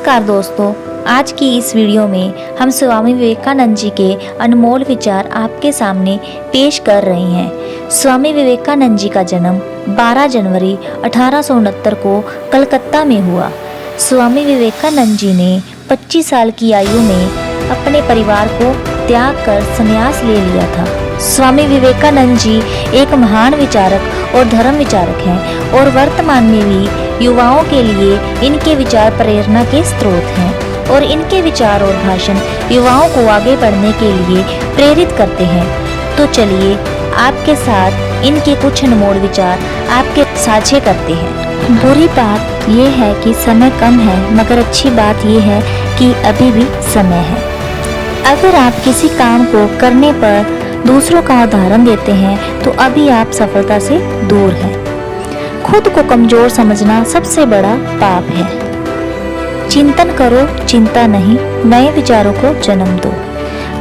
नमस्कार दोस्तों, आज की इस वीडियो में हम स्वामी विवेकानंद जी के अनमोल विचार आपके सामने पेश कर रहे हैं। स्वामी विवेकानंद जी का जन्म 12 जनवरी 1869 को कलकत्ता में हुआ। स्वामी विवेकानंद जी ने 25 साल की आयु में अपने परिवार को त्याग कर संन्यास ले लिया था। स्वामी विवेकानंद जी एक महान विचारक और धर्म विचारक हैं और वर्तमान में भी युवाओं के लिए इनके विचार प्रेरणा के स्रोत हैं और इनके विचार और भाषण युवाओं को आगे बढ़ने के लिए प्रेरित करते हैं। तो चलिए आपके साथ इनके कुछ अनमोल विचार आपके साझे करते हैं। बुरी बात यह है कि समय कम है, मगर अच्छी बात यह है कि अभी भी समय है। अगर आप किसी काम को करने पर दूसरों का उदाहरण देते हैं तो अभी आप सफलता से दूर हैं। खुद को कमजोर समझना सबसे बड़ा पाप है। चिंतन करो, चिंता नहीं, नए विचारों को जन्म दो।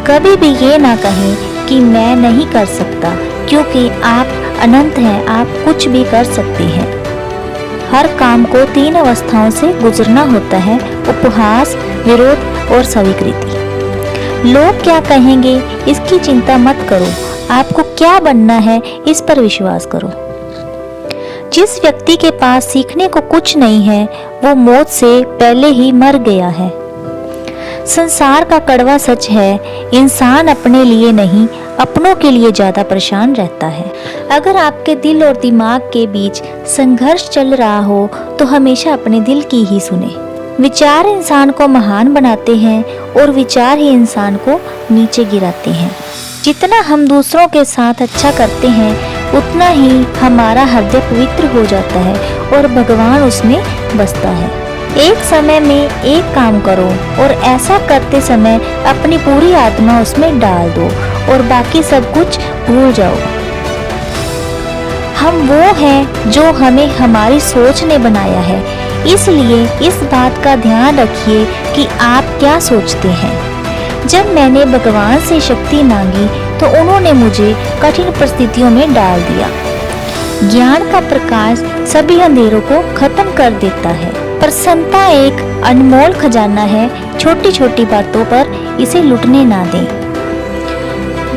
कभी भी ये ना कहें कि मैं नहीं कर सकता, क्योंकि आप अनंत हैं, आप कुछ भी कर सकते हैं। हर काम को 3 अवस्थाओं से गुजरना होता है: उपहास, विरोध और स्वीकृति। लोग क्या कहेंगे इसकी चिंता मत करो, आपको क्या बनना है इस पर विश्वास करो। जिस व्यक्ति के पास सीखने को कुछ नहीं है वो मौत से पहले ही मर गया है। संसार का कड़वा सच है, इंसान अपने लिए नहीं अपनों के लिए ज्यादा परेशान रहता है। अगर आपके दिल और दिमाग के बीच संघर्ष चल रहा हो तो हमेशा अपने दिल की ही सुने। विचार इंसान को महान बनाते हैं और विचार ही इंसान को नीचे गिराते हैं। जितना हम दूसरों के साथ अच्छा करते हैं उतना ही हमारा हृदय पवित्र हो जाता है और भगवान उसमें बसता है। एक समय में एक काम करो और ऐसा करते समय अपनी पूरी आत्मा उसमें डाल दो और बाकी सब कुछ भूल जाओ। हम वो हैं जो हमें हमारी सोच ने बनाया है, इसलिए इस बात का ध्यान रखिए कि आप क्या सोचते हैं। जब मैंने भगवान से शक्ति मांगी तो उन्होंने मुझे कठिन परिस्थितियों में डाल दिया। ज्ञान का प्रकाश सभी अंधेरों को खत्म कर देता है। प्रसन्नता एक अनमोल खजाना है, छोटी छोटी बातों पर इसे लुटने ना दें।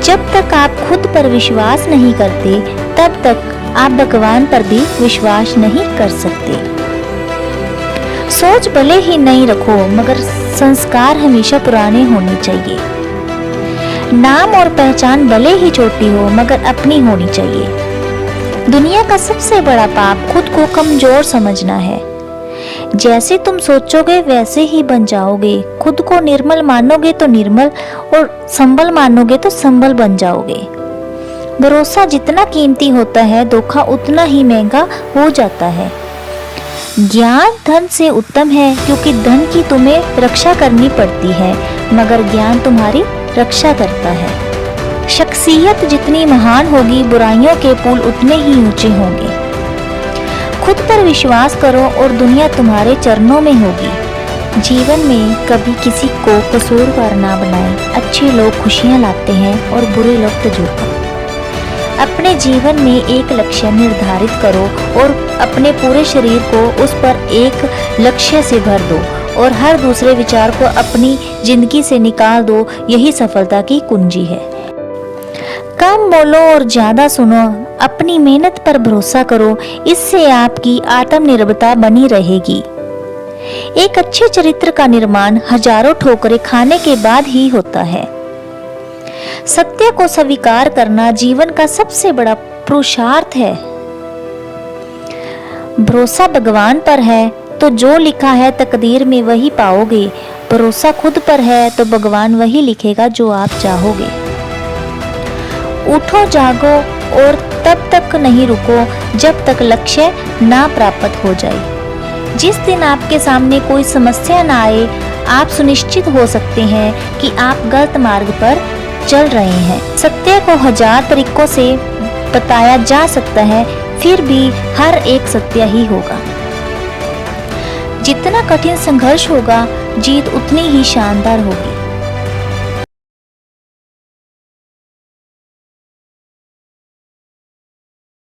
जब तक आप खुद पर विश्वास नहीं करते तब तक आप भगवान पर भी विश्वास नहीं कर सकते। सोच भले ही नहीं रखो, मगर संस्कार हमेशा पुराने होने चाहिए। नाम और पहचान भले ही छोटी हो, मगर अपनी होनी चाहिए। दुनिया का सबसे बड़ा पाप खुद को कमजोर समझना है। जैसे तुम सोचोगे वैसे ही बन जाओगे। खुद को निर्मल मानोगे तो निर्मल, और संबल मानोगे तो संबल बन जाओगे। भरोसा जितना कीमती होता है, धोखा उतना ही महंगा हो जाता है। ज्ञान धन से उत्तम है, क्योंकि धन की तुम्हें रक्षा करनी पड़ती है, मगर ज्ञान तुम्हारी रक्षा करता है। शख्सियत जितनी महान होगी, बुराइयों के पुल उतने ही ऊंचे होंगे। खुद पर विश्वास करो और दुनिया तुम्हारे चरणों में होगी। जीवन में कभी किसी को कसूरवार ना बनाएं। अच्छे लोग खुशियां लाते हैं और बुरे लोग तजुर्बा। अपने जीवन में एक लक्ष्य निर्धारित करो और अपने पूरे शरीर को उस पर एक लक्ष्य से भर दो और हर दूसरे विचार को अपनी जिंदगी से निकाल दो। यही सफलता की कुंजी है। कम बोलो और ज्यादा सुनो। अपनी मेहनत पर भरोसा करो, इससे आपकी आत्मनिर्भरता बनी रहेगी। एक अच्छे चरित्र का निर्माण हजारों ठोकरें खाने के बाद ही होता है। सत्य को स्वीकार करना जीवन का सबसे बड़ा पुरुषार्थ है। भरोसा भगवान पर है तो जो लिखा है तकदीर में वही पाओगे। भरोसा खुद पर है तो भगवान वही लिखेगा जो आप चाहोगे। उठो, जागो और तब तक नहीं रुको जब तक लक्ष्य ना प्राप्त हो जाए। जिस दिन आपके सामने कोई समस्या ना आए, आप सुनिश्चित हो सकते हैं कि आप गलत मार्ग पर चल रहे हैं। सत्य को 1000 तरीकों से बताया जा सकता है, फिर भी हर एक सत्य ही होगा। जितना कठिन संघर्ष होगा, जीत उतनी ही शानदार होगी।